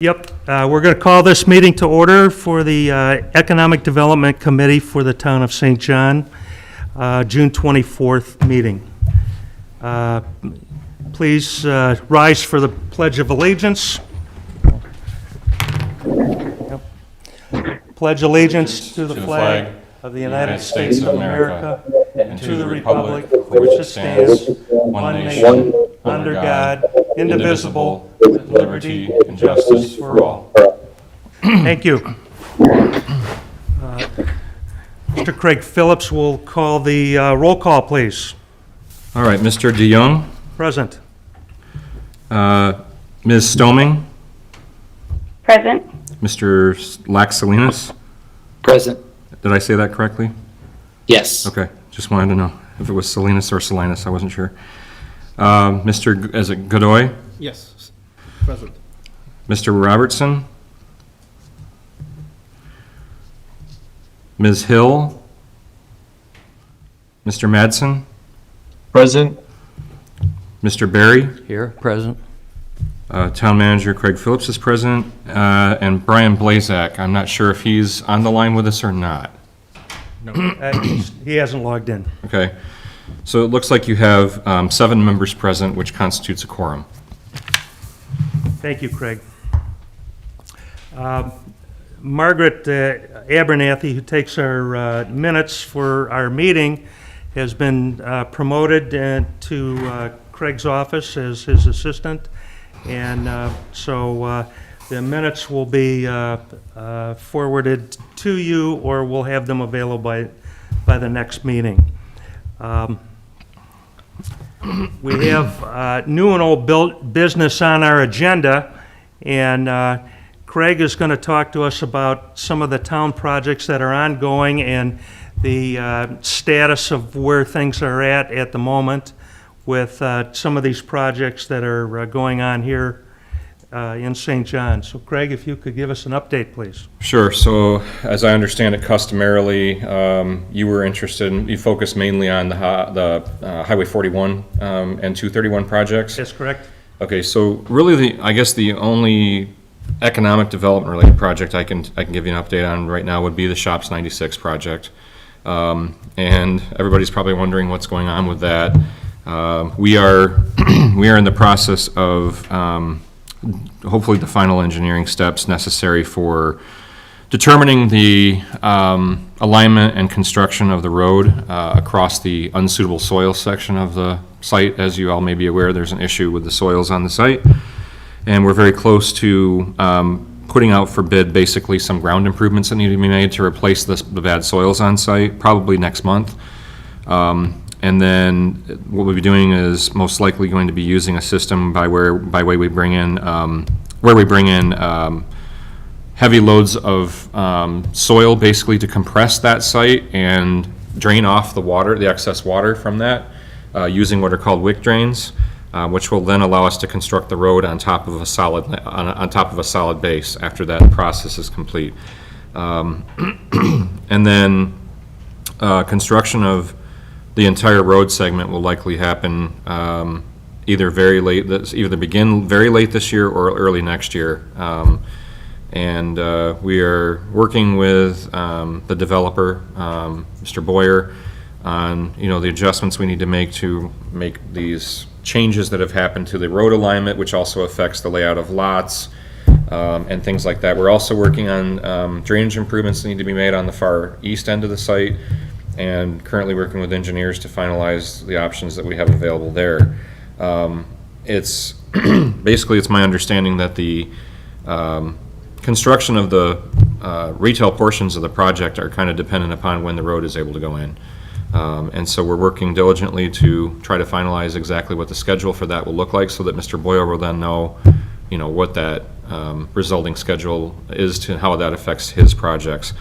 Yep, we're going to call this meeting to order for the Economic Development Committee for the Town of St. John, June 24th meeting. Please rise for the Pledge of Allegiance. Yep. Pledge allegiance to the flag of the United States of America and to the republic for which it stands, one nation, under God, indivisible, with liberty and justice for all. Thank you. Mr. Craig Phillips will call the roll call, please. All right, Mr. DeYoung. Present. Ms. Stoming. Present. Mr. Lax-Salinas. Present. Did I say that correctly? Yes. Okay, just wanted to know if it was Salinas or Salinas, I wasn't sure. Is it Godoy? Yes, present. Mr. Robertson? Ms. Hill? Mr. Madsen? Present. Mr. Barry? Here, present. Town Manager Craig Phillips is present, and Brian Blazak. I'm not sure if he's on the line with us or not. He hasn't logged in. Okay, so it looks like you have 7 members present, which constitutes a quorum. Thank you, Craig. Margaret Abernathy, who takes our minutes for our meeting, has been promoted to Craig's office as his assistant, and so the minutes will be forwarded to you, or we'll have them available by the next meeting. We have new and old business on our agenda, and Craig is going to talk to us about some of the town projects that are ongoing and the status of where things are at the moment with some of these projects that are going on here in St. John. So Craig, if you could give us an update, please. Sure. So as I understand it, customarily, you were interested in, you focused mainly on the Highway 41 and 231 projects? That's correct. Okay, so really I guess the only economic development related project I can give you an update on right now would be the Shops 96 project. And everybody's probably wondering what's going on with that. We are in the process of hopefully the final engineering steps necessary for determining the alignment and construction of the road across the unsuitable soil section of the site. As you all may be aware, there's an issue with the soils on the site, and we're very close to putting out for bid basically some ground improvements that need to be made to replace the bad soils on site, probably next month. And then what we'll be doing is most likely going to be using a system by way we bring in heavy loads of soil basically to compress that site and drain off the excess water from that using what are called wick drains, which will then allow us to construct the road on top of a solid base after that process is complete. And then construction of the entire road segment will likely happen either begin very late this year or early next year. And we are working with the developer, Mr. Boyer, on the adjustments we need to make these changes that have happened to the road alignment, which also affects the layout of lots and things like that. We're also working on drainage improvements that need to be made on the far east end of the site, and currently working with engineers to finalize the options that we have available there. It's basically, it's my understanding that the construction of the retail portions of the project are kind of dependent upon when the road is able to go in. And so we're working diligently to try to finalize exactly what the schedule for that will look like, so that Mr. Boyer will then know, what that resulting schedule is to how that affects his projects.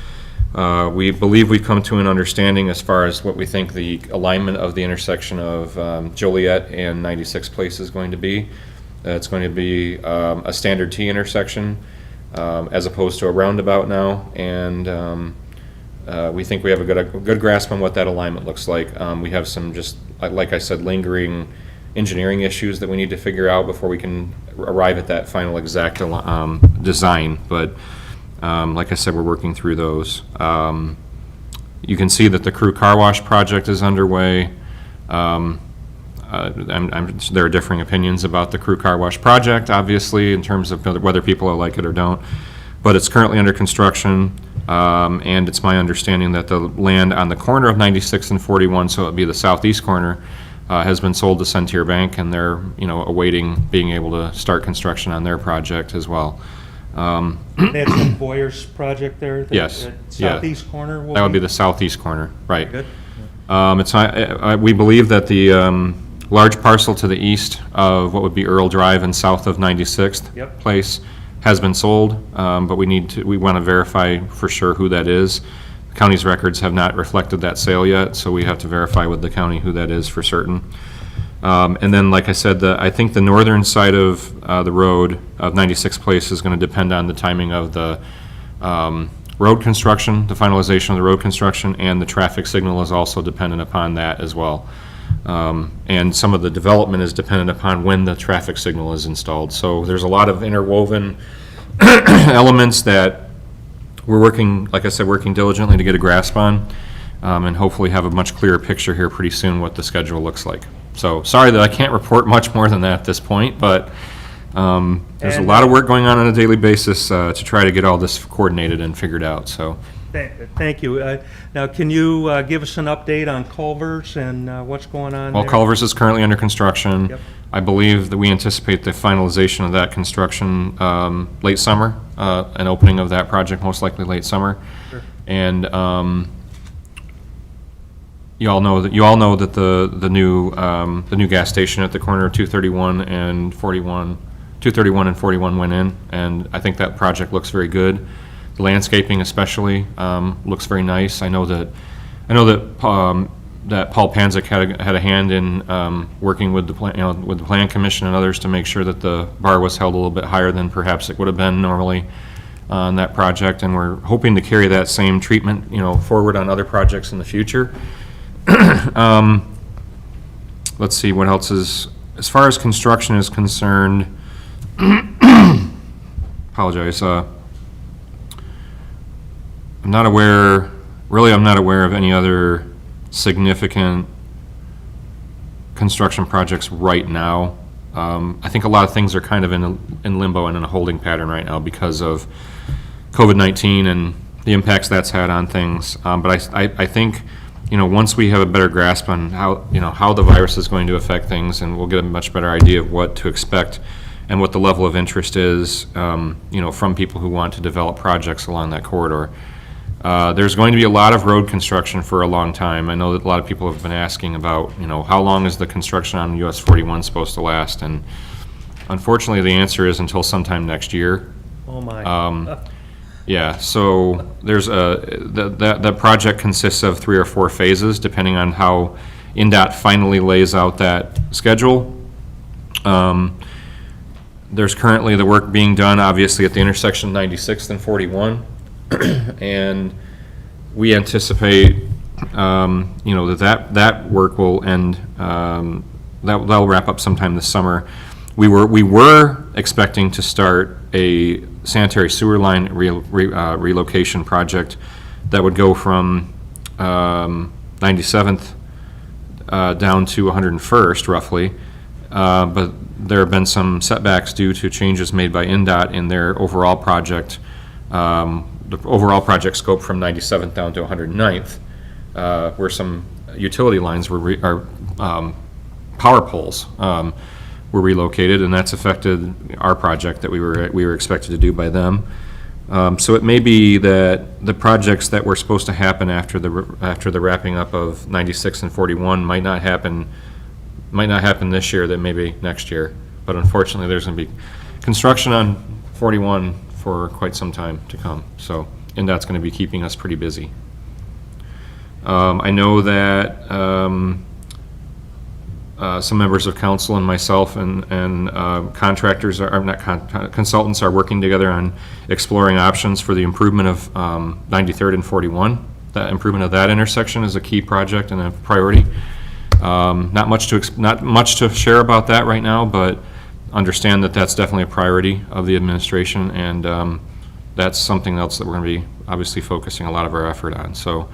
We believe we've come to an understanding as far as what we think the alignment of the intersection of Joliet and 96 Place is going to be. It's going to be a standard T intersection as opposed to a roundabout now, and we think we have a good grasp on what that alignment looks like. We have some, just like I said, lingering engineering issues that we need to figure out before we can arrive at that final exact design. But like I said, we're working through those. You can see that the crew car wash project is underway. There are differing opinions about the crew car wash project, obviously, in terms of whether people like it or don't. But it's currently under construction, and it's my understanding that the land on the corner of 96 and 41, so it'd be the southeast corner, has been sold to Centier Bank, and they're, awaiting being able to start construction on their project as well. That's the Boyer's project there? Yes, yeah. Southeast corner? That would be the southeast corner, right. Good. We believe that the large parcel to the east of what would be Earl Drive and south of 96th Yep. Place has been sold, but we want to verify for sure who that is. The county's records have not reflected that sale yet, so we have to verify with the county who that is for certain. And then, like I said, I think the northern side of the road of 96th Place is going to depend on the timing of the road construction, the finalization of the road construction, and the traffic signal is also dependent upon that as well. And some of the development is dependent upon when the traffic signal is installed. So there's a lot of interwoven elements that we're working, like I said, working diligently to get a grasp on, and hopefully have a much clearer picture here pretty soon what the schedule looks like. So sorry that I can't report much more than that at this point, but there's a lot of work going on a daily basis to try to get all this coordinated and figured out, so. Thank you. Now, can you give us an update on Culverts and what's going on Well, there? Culver's is currently under construction. Yep. I believe that we anticipate the finalization of that construction late summer, an opening of that project most likely late summer. Sure. And you all know that the new gas station at the corner of 231 and 41 went in, and I think that project looks very good. The landscaping especially looks very nice. I know that that Paul Panzik had a hand in working with the Plan Commission and others to make sure that the bar was held a little bit higher than perhaps it would have been normally on that project, and we're hoping to carry that same treatment forward on other projects in the future. Let's see what else is, as far as construction is concerned. Apologize. I'm not aware of any other significant construction projects right now. I think a lot of things are kind of in limbo and in a holding pattern right now because of COVID-19 and the impacts that's had on things. But I think, once we have a better grasp on how the virus is going to affect things, and we'll get a much better idea of what to expect and what the level of interest is, from people who want to develop projects along that corridor. There's going to be a lot of road construction for a long time. I know that a lot of people have been asking about, how long is the construction on US 41 supposed to last? And unfortunately, the answer is until sometime next year. Oh, my. Yeah, so there's that project consists of 3 or 4 phases, depending on how INDOT finally lays out that schedule. There's currently the work being done, obviously, at the intersection of 96th and 41. And we anticipate, that work will end, that'll wrap up sometime this summer. We were expecting to start a sanitary sewer line relocation project that would go from 97th down to 101st, roughly. But there have been some setbacks due to changes made by INDOT in their overall project. The overall project scope from 97th down to 109th, where some utility lines were power poles were relocated, and that's affected our project that we were expected to do by them. So it may be that the projects that were supposed to happen after the wrapping up of 96 and 41 might not happen this year, that maybe next year. But unfortunately, there's going to be construction on 41 for quite some time to come. So, and that's going to be keeping us pretty busy. I know that some members of council and myself and contractors consultants are working together on exploring options for the improvement of 93rd and 41. That improvement of that intersection is a key project and a priority. Not much to share about that right now, but understand that that's definitely a priority of the administration, and that's something else that we're going to be obviously focusing a lot of our effort on. So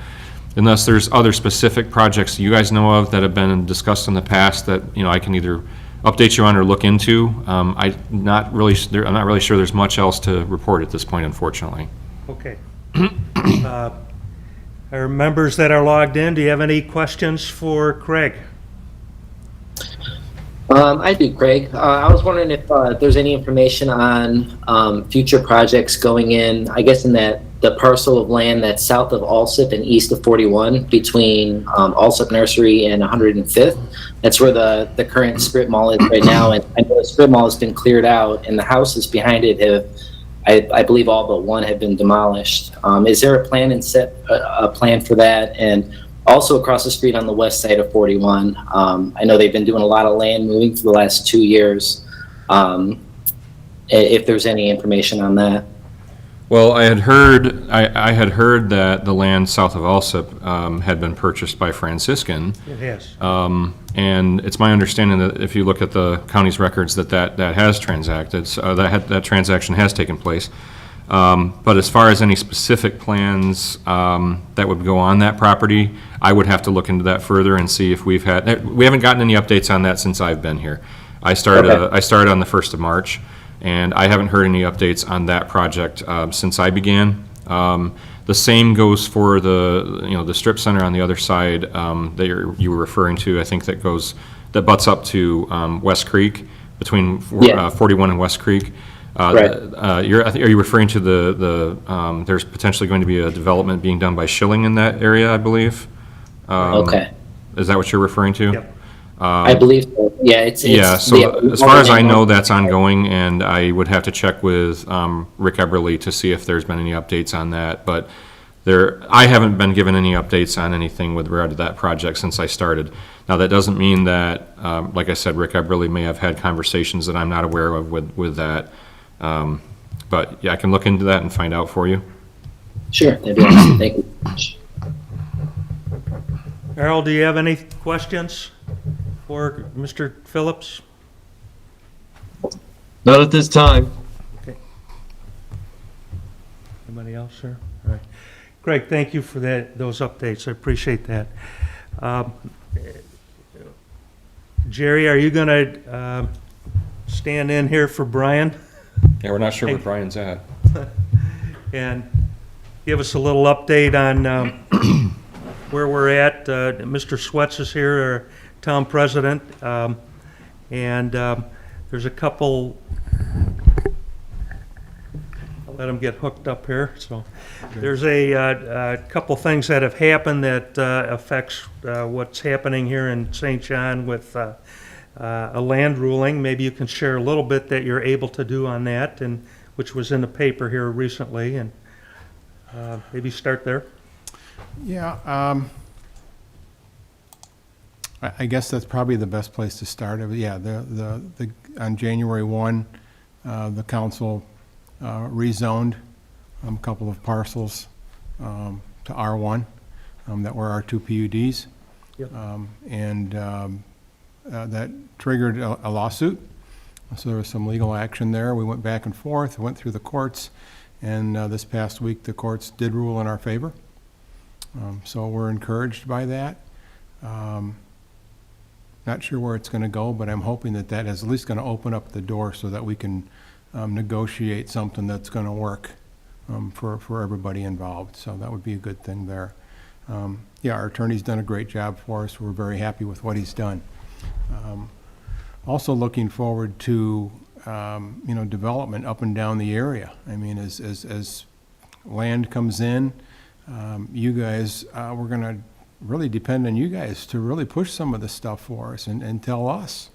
unless there's other specific projects you guys know of that have been discussed in the past that, I can either update you on or look into, I'm not really sure there's much else to report at this point, unfortunately. Okay. Our members that are logged in, do you have any questions for Craig? I do, Craig. I was wondering if there's any information on future projects going in, I guess in the parcel of land that's south of Alsip and east of 41 between Alsip Nursery and 105th. That's where the current strip mall is right now. And I know the strip mall has been cleared out and the houses behind it have, I believe all but one have been demolished. Is there a plan for that? And also across the street on the west side of 41, I know they've been doing a lot of land moving for the last 2 years. If there's any information on that. Well, I had heard that the land south of Alsip had been purchased by Franciscan. It has. And it's my understanding that if you look at the county's records that has transacted, so that transaction has taken place. But as far as any specific plans that would go on that property, I would have to look into that further and see if we haven't gotten any updates on that since I've been here. I started on the 1st of March, and I haven't heard any updates on that project since I began. The same goes for the strip center on the other side that you were referring to. I think that butts up to West Creek, between 41 and West Creek. Right. Are you referring to there's potentially going to be a development being done by Schilling in that area, I believe? Okay. Is that what you're referring to? Yep. I believe so. Yeah, it's As far as I know, that's ongoing, and I would have to check with Rick Eberly to see if there's been any updates on that. But I haven't been given any updates on anything with regard to that project since I started. Now, that doesn't mean that, like I said, Rick Eberly may have had conversations that I'm not aware of with that. But yeah, I can look into that and find out for you. Sure, that'd be awesome. Thank you. Errol, do you have any questions for Mr. Phillips? Not at this time. Okay. Anybody else, sir? All right. Craig, thank you for those updates. I appreciate that. Jerry, are you going to stand in here for Brian Yeah, we're not sure where Brian's at. and give us a little update on where we're at? Mr. Sweats is here, our town president, and there's a couple. I'll let him get hooked up here. So there's a couple things that have happened that affects what's happening here in St. John with a land ruling. Maybe you can share a little bit that you're able to do on that, and which was in the paper here recently, and maybe start there. Yeah, I guess that's probably the best place to start. Yeah, on January 1, the council rezoned a couple of parcels to R1 that were R2 PUDs. Yep. And that triggered a lawsuit. So there was some legal action there. We went back and forth, went through the courts, and this past week the courts did rule in our favor. So we're encouraged by that. Not sure where it's going to go, but I'm hoping that is at least going to open up the door so that we can negotiate something that's going to work for everybody involved. So that would be a good thing there. Yeah, our attorney's done a great job for us. We're very happy with what he's done. Also looking forward to development up and down the area. I mean, as land comes in, you guys, we're going to really depend on you guys to really push some of the stuff for us and tell us,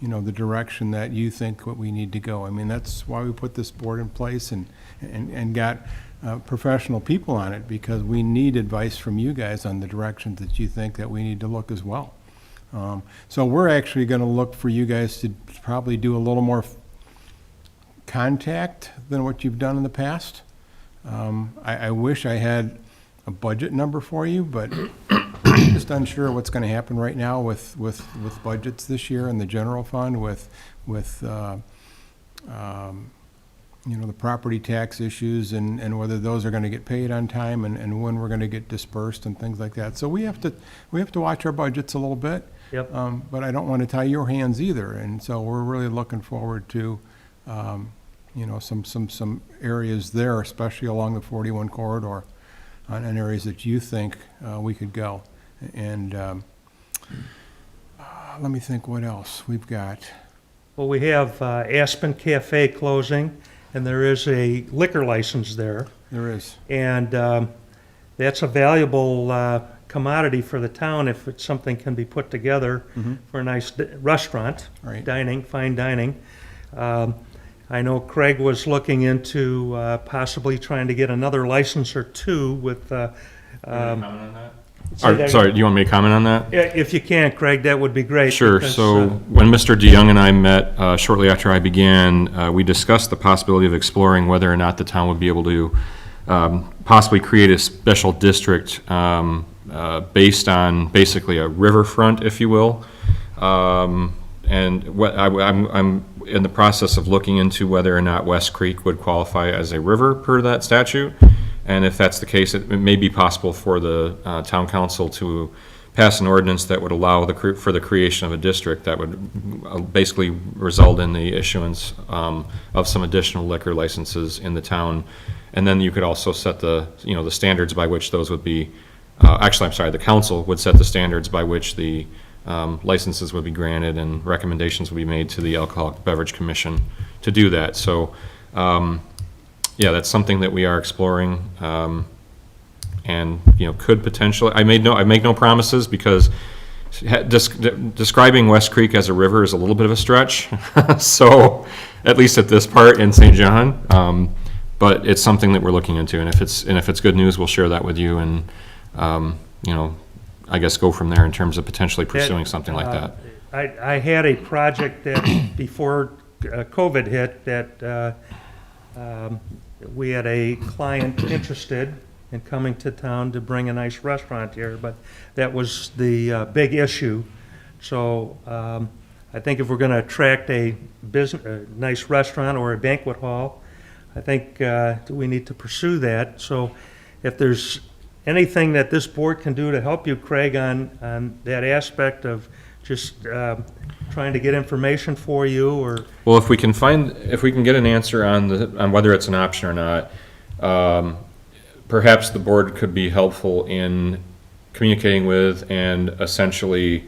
the direction that you think what we need to go. I mean, that's why we put this board in place and got professional people on it, because we need advice from you guys on the directions that you think that we need to look as well. So we're actually going to look for you guys to probably do a little more contact than what you've done in the past. I wish I had a budget number for you, but just unsure what's gonna happen right now with budgets this year in the general fund, with the property tax issues and whether those are gonna get paid on time and when we're gonna get dispersed and things like that. So we have to watch our budgets a little bit. Yep. But I don't want to tie your hands either, and so we're really looking forward to, some areas there, especially along the 41 corridor, and areas that you think we could go. And let me think what else we've got. Well, we have Aspen Cafe closing, and there is a liquor license there. There is. And that's a valuable commodity for the town if it's something can be put together for a nice restaurant, Right. dining, fine dining. I know Craig was looking into possibly trying to get another license or two with. Say that Sorry, do you want me to comment on that? again. If you can, Craig, that would be great. Sure. because, So when Mr. DeYoung and I met shortly after I began, we discussed the possibility of exploring whether or not the town would be able to possibly create a special district based on basically a riverfront, if you will. And what I'm in the process of looking into whether or not West Creek would qualify as a river per that statute. And if that's the case, it may be possible for the town council to pass an ordinance that would allow for the creation of a district that would basically result in the issuance of some additional liquor licenses in the town. And then you could also set the standards by which those would be, the council would set the standards by which the licenses would be granted and recommendations would be made to the Alcoholic Beverage Commission to do that. So, that's something that we are exploring, and could potentially. I make no promises because describing West Creek as a river is a little bit of a stretch. So, at least at this part in St. John, but it's something that we're looking into, and if it's good news, we'll share that with you, and I guess go from there in terms of potentially pursuing something like that. I had a project that before COVID hit that we had a client interested in coming to town to bring a nice restaurant here, but that was the big issue. So I think if we're going to attract a nice restaurant or a banquet hall, I think we need to pursue that. So if there's anything that this board can do to help you, Craig, on that aspect of just trying to get information for you, or Well, if we can get an answer on whether it's an option or not, perhaps the board could be helpful in communicating with and essentially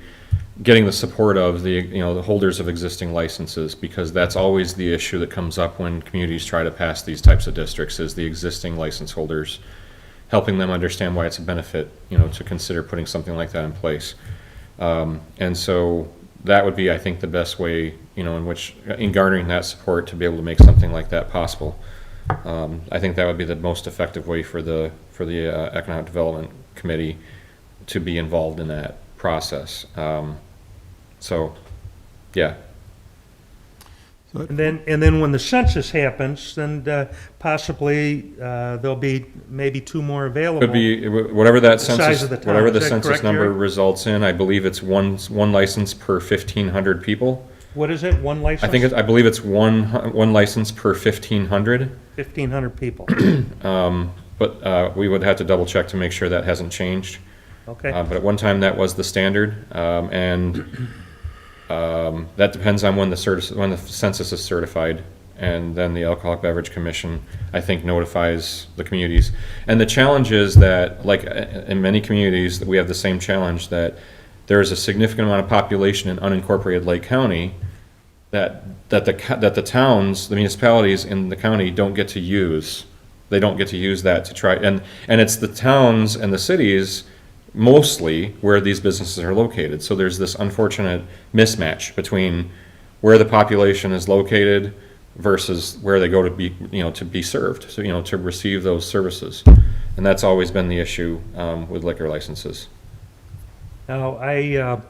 getting the support of the holders of existing licenses, because that's always the issue that comes up when communities try to pass these types of districts, is the existing license holders, helping them understand why it's a benefit, to consider putting something like that in place. And so that would be, I think, the best way, in garnering that support to be able to make something like that possible. I think that would be the most effective way for the Economic Development Committee to be involved in that process. So, yeah. and then when the census happens, then possibly there'll be maybe two more available. Could be whatever that size census, of the town. whatever the Is that census correct, number Jerry? results in. I believe it's one license per 1,500 people. What is it, one license? I believe it's one license per 1,500. 1,500 people. But we would have to double check to make sure that hasn't changed. Okay. But at one time that was the standard, and that depends on when the census is certified, and then the Alcoholic Beverage Commission, I think, notifies the communities. And the challenge is that, like in many communities, that we have the same challenge, that there is a significant amount of population in unincorporated Lake County that the towns, the municipalities in the county don't get to use. They don't get to use that to try, and it's the towns and the cities mostly where these businesses are located. So there's this unfortunate mismatch between where the population is located versus where they go to be served, so to receive those services. And that's always been the issue with liquor licenses. Now, I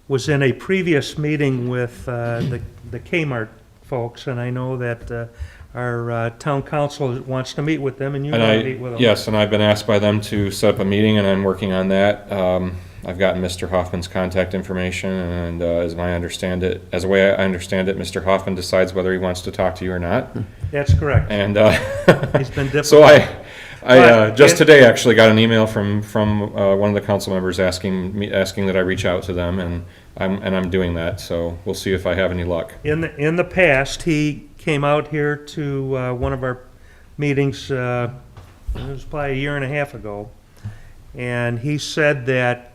was in a previous meeting with the Kmart folks, and I know that town council wants to meet with them, and you And want to meet with them. yes, and I've been asked by them to set up a meeting, and I'm working on that. I've gotten Mr. Hoffman's contact information, and as I understand it, Mr. Hoffman decides whether he wants to talk to you or not. That's correct. And He's been difficult. so I just But- today actually got an email from one of the council members asking that I reach out to them, and I'm doing that. So we'll see if I have any luck. In the past, he came out here to one of our meetings, it was probably a year and a half ago, and he said that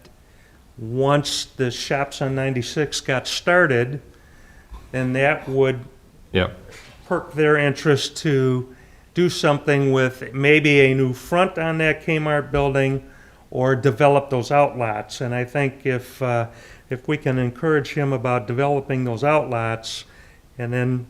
once the shops on 96 got started, then that would Yep. perk their interest to do something with maybe a new front on that Kmart building or develop those outlots. And I think if we can encourage him about developing those outlots, and then,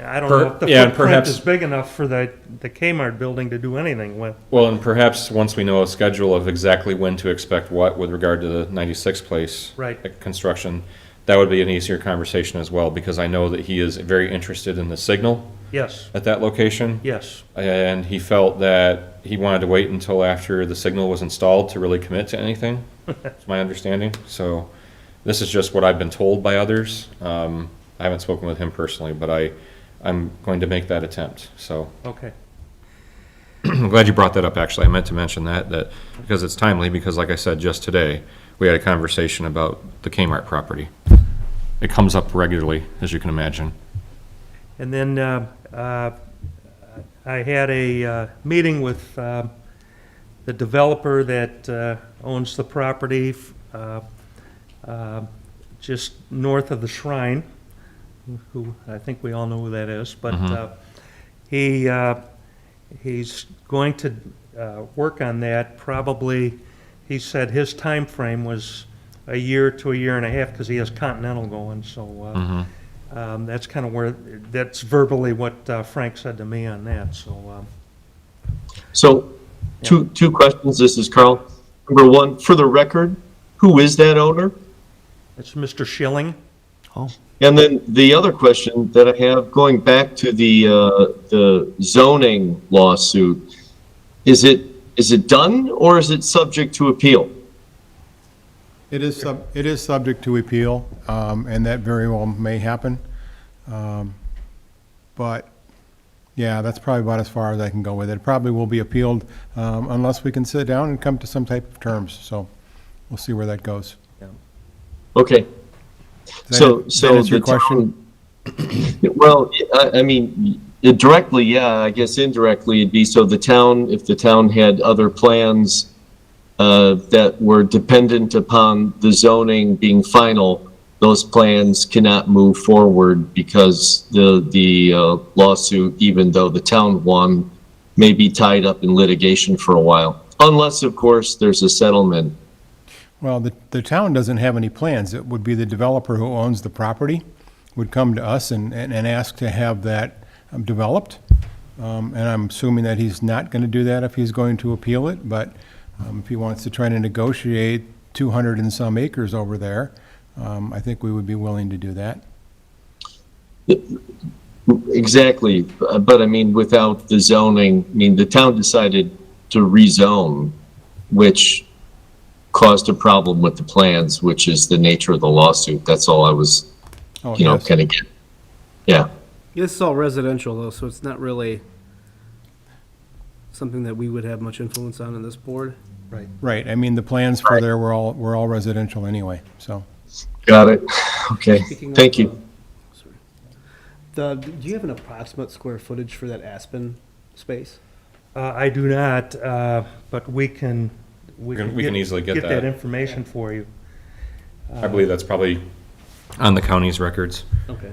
I don't know if the and footprint perhaps- is big enough for the Kmart building to do anything with. Well, and perhaps once we know a schedule of exactly when to expect what with regard to the 96 place Right. construction, that would be an easier conversation as well, because I know that he is very interested in the signal Yes, at that location. yes, And he felt that he wanted to wait until after the signal was installed to really commit to anything. That's my understanding. So this is just what I've been told by others. I haven't spoken with him personally, but I'm going to make that attempt. So okay. I'm glad you brought that up, actually. I meant to mention that because it's timely, because like I said, just today, we had a conversation about the Kmart property. It comes up regularly, as you can imagine. And then I had a meeting with the developer that owns the property just north of the Shrine, who I think we all know who that is. But he's going to work on that probably. He said his time frame was a year to a year and a half because he has Continental going. So that's kind of that's verbally what Frank said to me on that. So So, two questions. This is Carl. Number one, for the record, who is that owner? it's Mr. Schilling. And then the other question that I have, going back to the zoning lawsuit, is it done or is it subject to appeal? It is subject to appeal, and that very well may happen. But, yeah, that's probably about as far as I can go with it. It probably will be appealed, unless we can sit down and come to some type of terms, so we'll see where that goes. Okay. Does So that answer your the question? Well, I mean, directly, yeah, I guess indirectly it'd be, so the town, if the town had other plans that were dependent upon the zoning being final, those plans cannot move forward because the lawsuit, even though the town won, may be tied up in litigation for a while. Unless, of course, there's a settlement. Well, the town doesn't have any plans. It would be the developer who owns the property would come to us and ask to have that developed. And I'm assuming that he's not going to do that if he's going to appeal it, but if he wants to try to negotiate 200 and some acres over there, I think we would be willing to do that. Exactly, but I mean, without the zoning, I mean, the town decided to rezone, which caused a problem with the plans, which is the nature of the lawsuit. That's all I was, Oh, you know, yes. kind of get. Yeah. This is all residential though, so it's not really something that we would have much influence on in this board. Right, I mean, the plans for there were all residential anyway, so. Got it. Okay. Speaking of, Thank you. sorry. Do you have an approximate square footage for that Aspen space? I do not, but we can easily get that that. information for you. I believe that's probably on the county's records. Okay.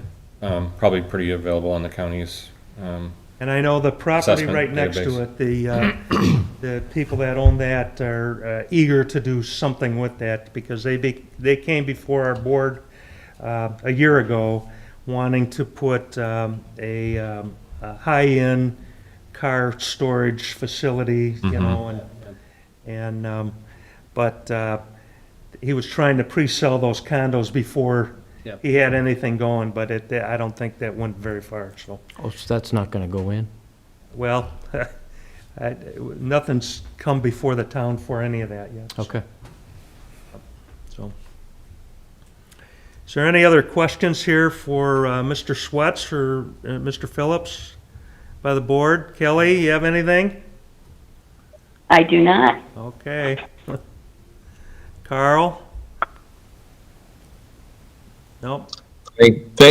Probably pretty available on the county's. And I know the property Assessment right next to database. it, the people that own that are eager to do something with that because they came before our board a year ago wanting to put a high-end car storage facility, you know, but he was trying to pre-sell those condos before Yep. he had anything going, but I don't think that went very far, so. Oh, so that's not gonna go in? Well, nothing's come before the town for any of that yet. Okay. So. Is there any other questions here for Mr. Swets or Mr. Phillips by the board? Kelly, you have anything? I do not. Okay. Carl? Nope.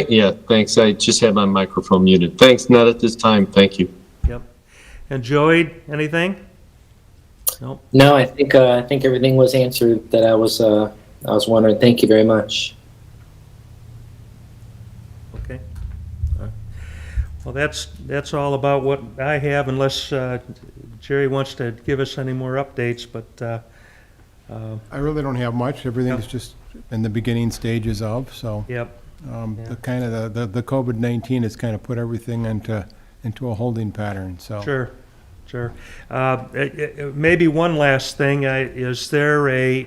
Yeah, thanks. I just had my microphone muted. Thanks, not at this time. Thank you. Yep. And Joey, anything? Nope. No, I think everything was answered that I was wondering. Thank you very much. Okay. All right. Well, that's all about what I have, unless Jerry wants to give us any more updates, but I really don't have much. Everything's just in the beginning stages of, so. yep. The kind of, the COVID-19 has kind of put everything into a holding pattern, so. Sure, sure. Maybe one last thing, is there a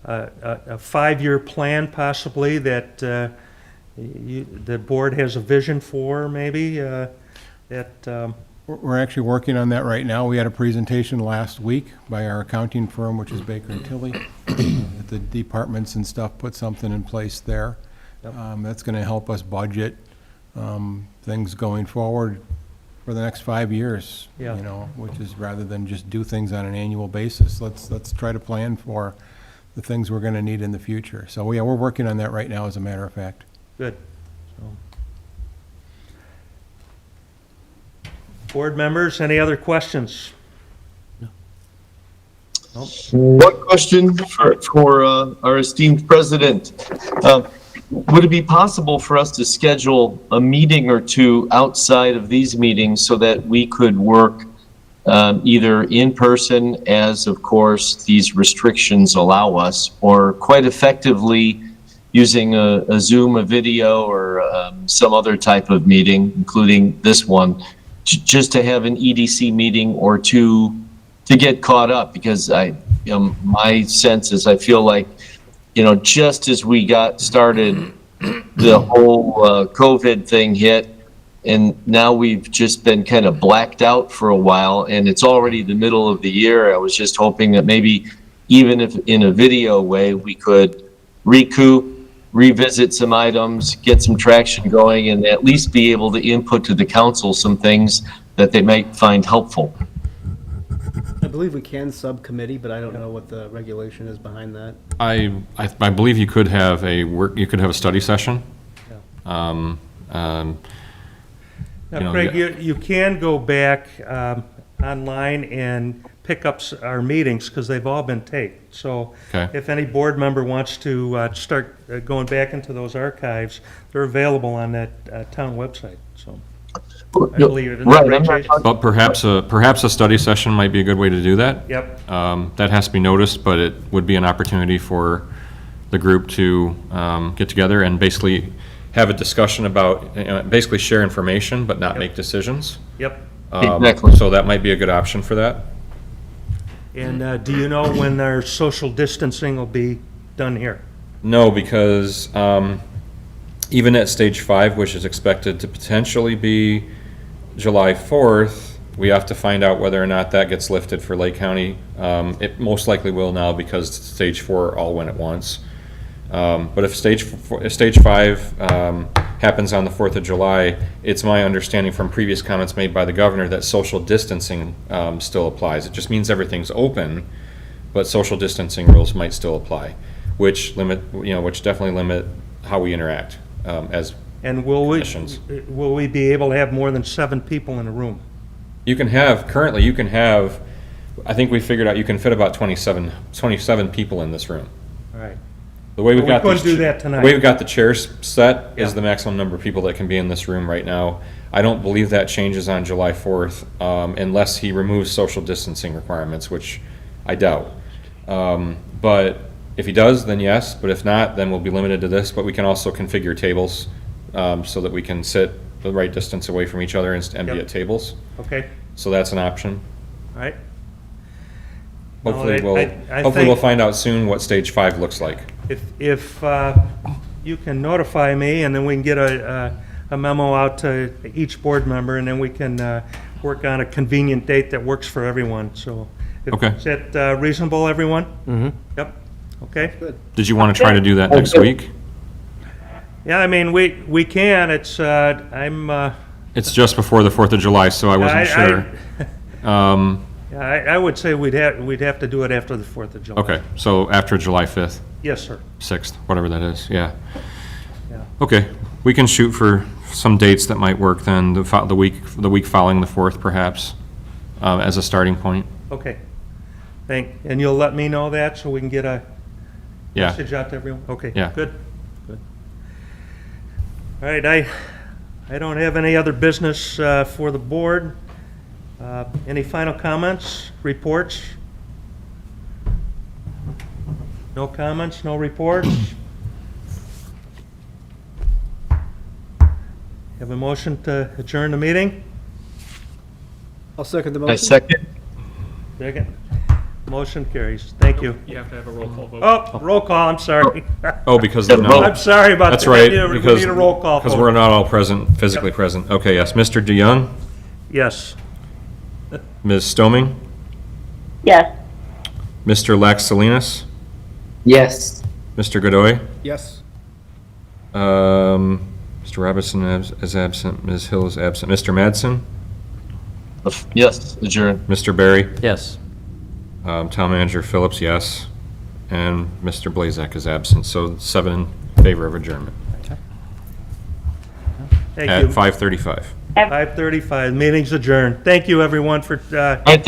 5-year plan possibly that the board has a vision for, maybe, that, We're actually working on that right now. We had a presentation last week by our accounting firm, which is Baker and Tilly. The departments and stuff put something in place there. Yep. That's gonna help us budget, things going forward for the next 5 years. Yeah. You know, which is rather than just do things on an annual basis, let's try to plan for the things we're gonna need in the future. So, yeah, we're working on that right now, as a matter of fact. good. So. Board members, any other questions? Nope. One question for our esteemed president. Would it be possible for us to schedule a meeting or two outside of these meetings so that we could work either in person, as of course these restrictions allow us, or quite effectively using a Zoom, a video, or some other type of meeting, including this one, just to have an EDC meeting or two to get caught up? Because my sense is, I feel like, just as we got started, the whole COVID thing hit, and now we've just been kind of blacked out for a while, and it's already the middle of the year. I was just hoping that maybe, even if in a video way, we could recoup, revisit some items, get some traction going, and at least be able to input to the council some things that they might find helpful. I believe we can subcommittee, but I don't know what the regulation is behind that. I believe you could have a study session. Now, Craig, you can go back online and pick up our meetings, because they've all been taped. So Okay. if any board member wants to start going back into those archives, they're available on that town website, so. I believe it. Isn't that Right, right, I'm not Jason? But perhaps a study session might be a good way to do that. Yep, That has to be noticed, but it would be an opportunity for the group to get together and basically have a discussion about, basically share information, but not make decisions. yep. Exactly. So that might be a good option for that. And do you know when our social distancing will be done here? No, because even at stage 5, which is expected to potentially be July 4th, we have to find out whether or not that gets lifted for Lake County. It most likely will now, because stage 4 all went at once. But if stage 5 happens on the 4th of July, it's my understanding from previous comments made by the governor that social distancing still applies. It just means everything's open, but social distancing rules might still apply, which definitely limit how we interact as And commissions. will we be able to have more than 7 people in a room? Currently you can have, I think we figured out you can fit about 27 people in this room. All right. The way we've Well, we got couldn't these do that tonight. The way we've got the chairs set Yeah. is the maximum number of people that can be in this room right now. I don't believe that changes on July 4th, unless he removes social distancing requirements, which I doubt. But if he does, then yes, but if not, then we'll be limited to this. But we can also configure tables, so that we can sit the right distance away from each other and be Yep. at tables. Okay, So that's an option. all right. Hopefully No, I we'll think- find out soon what stage 5 looks like. If you can notify me, and then we can get a memo out to each board member, and then we can work on a convenient date that works for everyone, so. Okay. Is that reasonable, everyone? Mm-hmm. Yep, okay. Did you want to try to do that next week? Yeah, I mean, we can, it's, It's just before the 4th of July, so I wasn't sure. Yeah, I would say we'd have to do it after the 4th of July. Okay, so after July 5th, Yes, sir. 6th, whatever that is, yeah. Yeah. Okay, we can shoot for some dates that might work then, the week following the 4th perhaps, as a starting point. Okay. And you'll let me know that so we can get a Yeah, message out to everyone? Okay. Yeah. Good. All right, I don't have any other business for the board. Any final comments, reports? No comments, no reports? Have a motion to adjourn the meeting? I'll second the I motion. second. Second. Motion carries. Thank you. You have to have a roll call vote. Oh, roll call, I'm sorry. oh, because they're Yeah, not. I'm sorry about that. That's right, We because, need a roll call. because vote. we're not all present, physically present. Okay, yes, Mr. DeYoung, Yes. Ms. Stoming, Yes. Mr. Lax Salinas, Yes. Mr. Godoy, Yes. Mr. Robinson is absent, Ms. Hill is absent, Mr. Madsen, Yes, adjourn. Mr. Barry, Yes. Town Manager Phillips, yes, and Mr. Blazek is absent, so 7 in favor of adjournment Thank at you. 5:35. 5:35, meeting's adjourned. Thank you, everyone, for All right, thanks.